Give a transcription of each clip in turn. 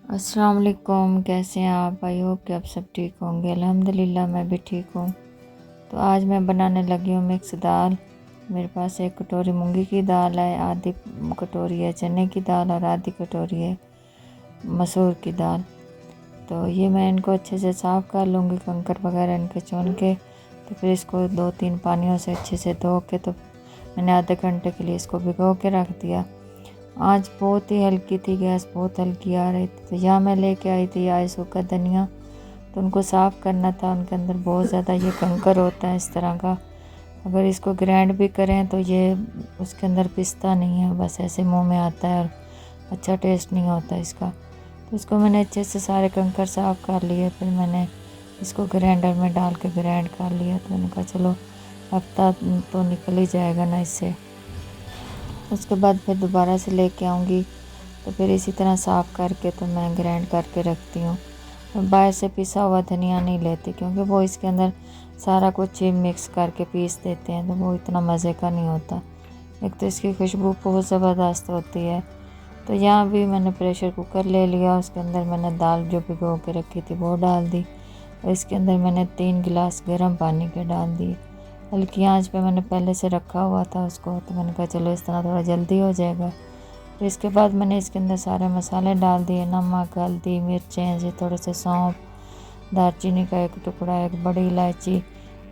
अस्सलाम वालेकुम। कैसे हैं आप? आई होप कि आप सब ठीक होंगे। अल्हम्दुलिल्लाह मैं भी ठीक हूँ। तो आज मैं बनाने लगी हूँ मिक्स दाल। मेरे पास एक कटोरी मूंगी की दाल है, आधी कटोरी है चने की दाल और आधी कटोरी है मसूर की दाल। तो ये मैं इनको अच्छे से साफ़ कर लूँगी, कंकर वगैरह इनके चुन के। तो फिर इसको 2-3 पानियों से अच्छे से धो के तो मैंने आधे घंटे के लिए इसको भिगो के रख दिया। आज बहुत ही हल्की थी, गैस बहुत हल्की आ रही थी। तो यहाँ मैं लेके आई थी आज सूखा धनिया, तो उनको साफ़ करना था। उनके अंदर बहुत ज़्यादा ये कंकर होता है इस तरह का। अगर इसको ग्राइंड भी करें तो ये उसके अंदर पिसता नहीं है, बस ऐसे मुंह में आता है और अच्छा टेस्ट नहीं होता इसका। तो इसको मैंने अच्छे से सारे कंकर साफ़ कर लिए। फिर मैंने इसको ग्राइंडर में डाल के ग्राइंड कर लिया। तो मैंने कहा चलो हफ्ता तो निकल ही जाएगा ना इससे। उसके बाद फिर दोबारा से लेके आऊँगी तो फिर इसी तरह साफ़ करके तो मैं ग्राइंड करके रखती हूँ। मैं बाहर से पिसा हुआ धनिया नहीं लेती, क्योंकि वो इसके अंदर सारा कुछ ही मिक्स करके पीस देते हैं, तो वो इतना मज़े का नहीं होता। एक तो इसकी खुशबू बहुत ज़बरदस्त होती है। तो यहाँ भी मैंने प्रेशर कुकर ले लिया, उसके अंदर मैंने दाल जो भिगो के रखी थी वो डाल दी और इसके अंदर मैंने 3 गिलास गर्म पानी के डाल दिए। हल्की आंच पे मैंने पहले से रखा हुआ था उसको, तो मैंने कहा चलो इस तरह थोड़ा जल्दी हो जाएगा। फिर इसके बाद मैंने इसके अंदर सारे मसाले डाल दिए, नमक, हल्दी, मिर्चें, ऐसे थोड़े से सौंफ, दालचीनी का एक टुकड़ा, एक बड़ी इलायची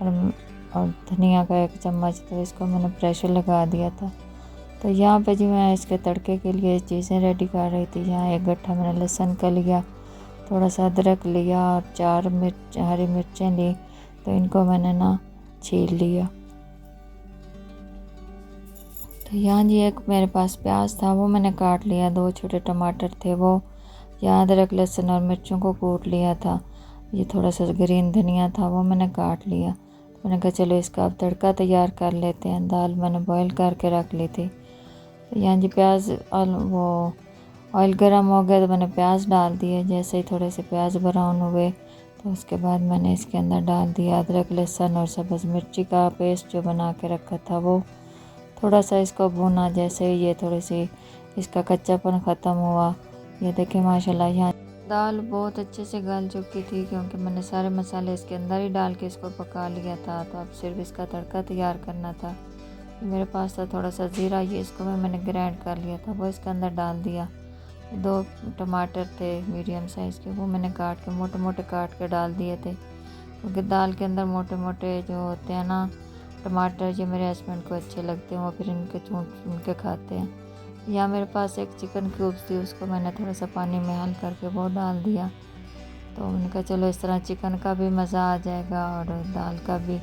और धनिया का 1 चम्मच। तो इसको मैंने प्रेशर लगा दिया था। तो यहाँ पे जी मैं इसके तड़के के लिए चीज़ें रेडी कर रही थी। यहाँ एक गट्ठा मैंने लहसुन का लिया, थोड़ा सा अदरक लिया और 4 हरी मिर्चें ली। तो इनको मैंने ना छील लिया। तो यहाँ जी एक मेरे पास प्याज था, वो मैंने काट लिया। 2 छोटे टमाटर थे वो। यहाँ अदरक, लहसुन और मिर्चों को कूट लिया था। ये थोड़ा सा ग्रीन धनिया था, वो मैंने काट लिया। तो मैंने कहा चलो इसका अब तड़का तैयार कर लेते हैं। दाल मैंने बॉईल करके रख ली थी। तो यहाँ जी प्याज वो ऑयल गर्म हो गया तो मैंने प्याज डाल दिए। जैसे ही थोड़े से प्याज ब्राउन हुए तो उसके बाद मैंने इसके अंदर डाल दिया अदरक, लहसुन और सब्ज़ मिर्ची का पेस्ट जो बना के रखा था वो। थोड़ा सा इसको भुना। जैसे ही ये थोड़ी सी इसका कच्चापन ख़त्म हुआ, ये देखें माशाल्लाह यहाँ दाल बहुत अच्छे से गल चुकी थी, क्योंकि मैंने सारे मसाले इसके अंदर ही डाल के इसको पका लिया था। तो अब सिर्फ इसका तड़का तैयार करना था। मेरे पास था थोड़ा सा ज़ीरा, ये इसको मैंने ग्राइंड कर लिया था, वो इसके अंदर डाल दिया। 2 टमाटर थे मीडियम साइज़ के, वो मैंने काट के मोटे मोटे काट के डाल दिए थे, क्योंकि दाल के अंदर मोटे मोटे जो होते हैं ना टमाटर, ये मेरे हस्बैंड को अच्छे लगते हैं, वो फिर इनके चून के खाते हैं। यहाँ मेरे पास एक चिकन क्यूब्स थी, उसको मैंने थोड़ा सा पानी में हल करके वो डाल दिया। तो उनका चलो इस तरह चिकन का भी मज़ा आ जाएगा और दाल का भी।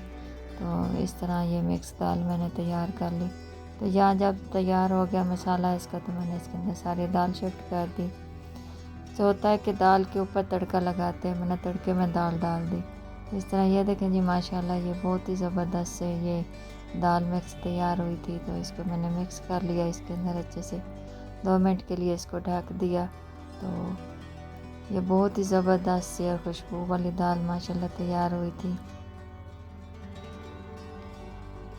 तो इस तरह ये मिक्स दाल मैंने तैयार कर ली। तो यहाँ जब तैयार हो गया मसाला इसका, तो मैंने इसके अंदर सारी दाल शिफ्ट कर दी। तो होता है कि दाल के ऊपर तड़का लगाते हैं, मैंने तड़के में दाल डाल दी। इस तरह ये देखें जी माशाल्लाह ये बहुत ही ज़बरदस्त से ये दाल मिक्स तैयार हुई थी। तो इसको मैंने मिक्स कर लिया इसके अंदर अच्छे से। 2 मिनट के लिए इसको ढक दिया। तो ये बहुत ही ज़बरदस्त सी और खुशबू वाली दाल माशाल्लाह तैयार हुई थी।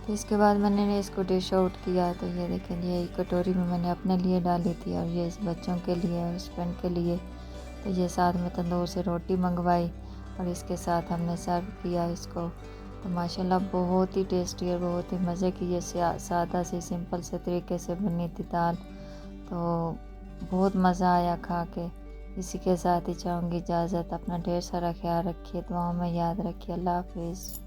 तो इसके बाद मैंने इसको डिश आउट किया। तो ये देखें ये कटोरी में मैंने अपने लिए डाली थी और ये इस बच्चों के लिए और हस्बैंड के लिए। तो ये साथ में तंदूर से रोटी मंगवाई और इसके साथ हमने सर्व किया इसको। तो माशाल्लाह बहुत ही टेस्टी और बहुत ही मज़े की ये सादा सी सिंपल से तरीके से बनी थी दाल। तो बहुत मज़ा आया खा के। इसी के साथ ही चाहूँगी इजाज़त। अपना ढेर सारा ख्याल रखिए, दुआओं में याद रखिए। अल्लाह हाफिज़।